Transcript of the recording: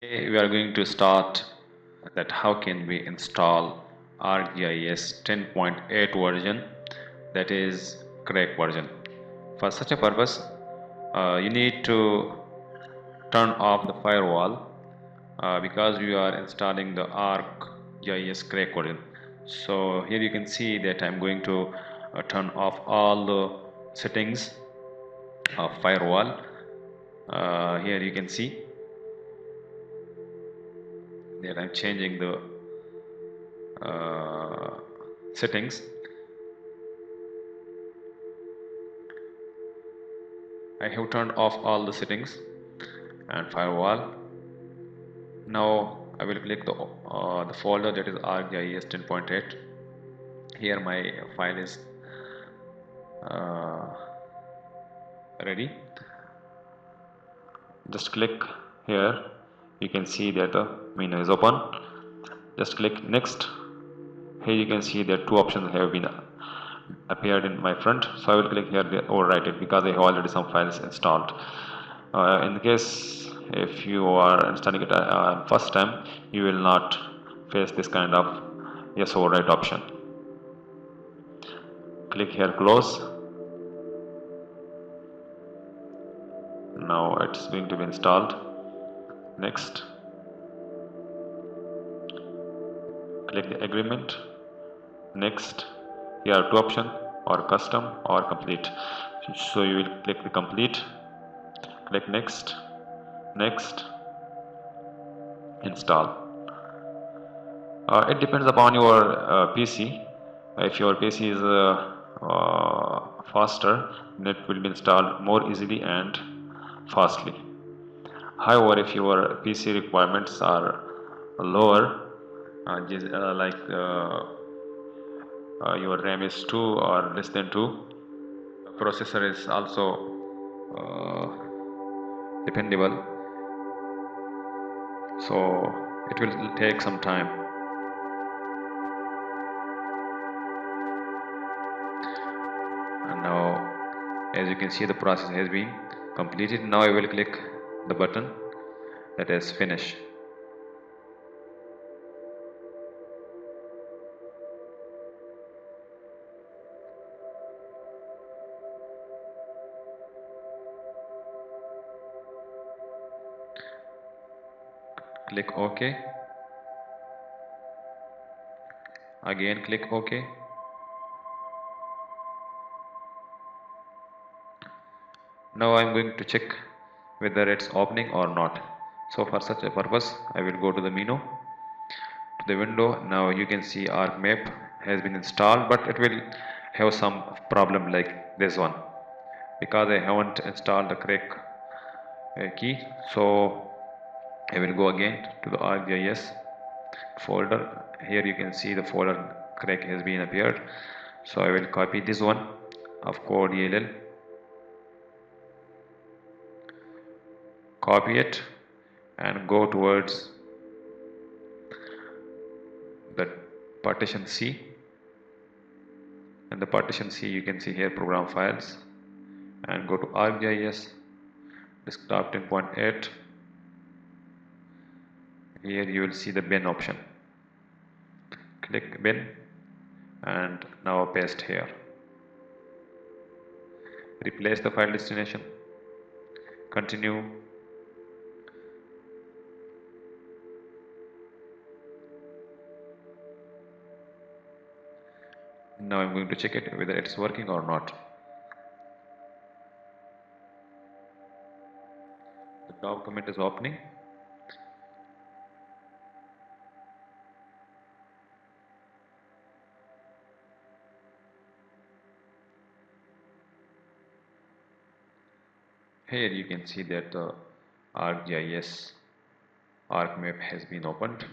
We are going to start that how can we install ArcGIS 10.8 version, that is correct version. For such a purpose, you need to turn off the firewall because we are installing the ArcGIS crack version. So here you can see that I'm going to turn off all the settings of firewall. Here you can see that I'm changing the settings. I have turned off all the settings and firewall. Now I will click the folder, that is ArcGIS 10.8. Here my file is uh, ready. Just click here. You can see that the menu is open. Just click next. Here you can see that two options have been appeared in my front, so I will click here to overwrite it because I have already some files installed. In the case if you are installing it first time, you will not face this kind of yes overwrite option. Click here close. Now it's going to be installed. Next, click the agreement. Next, here are two options, or custom or complete. So you will click the complete. Click next. Next, install. It depends upon your PC. If your PC is faster, then it will be installed more easily and fastly. However, if your PC requirements are lower, like your RAM is 2 or less than 2, processor is also dependable, so it will take some time. And now, as you can see, the process has been completed. Now I will click the button that is finish. Click OK. Again click OK. Now I am going to check whether it's opening or not. So for such a purpose, I will go to the menu, to the window. Now you can see ArcMap has been installed, but it will have some problem like this one because I haven't installed the crack key. So I will go again to the ArcGIS folder. Here you can see the folder crack has been appeared. So I will copy this one of code ELL, copy it and go towards the partition C. And the partition C, you can see here program files, and go to ArcGIS desktop 10.8. Here you will see the bin option. Click bin and now paste here. Replace the file destination. Continue. Now I'm going to check it whether it's working or not. The document is opening. Here you can see that the ArcGIS ArcMap has been opened.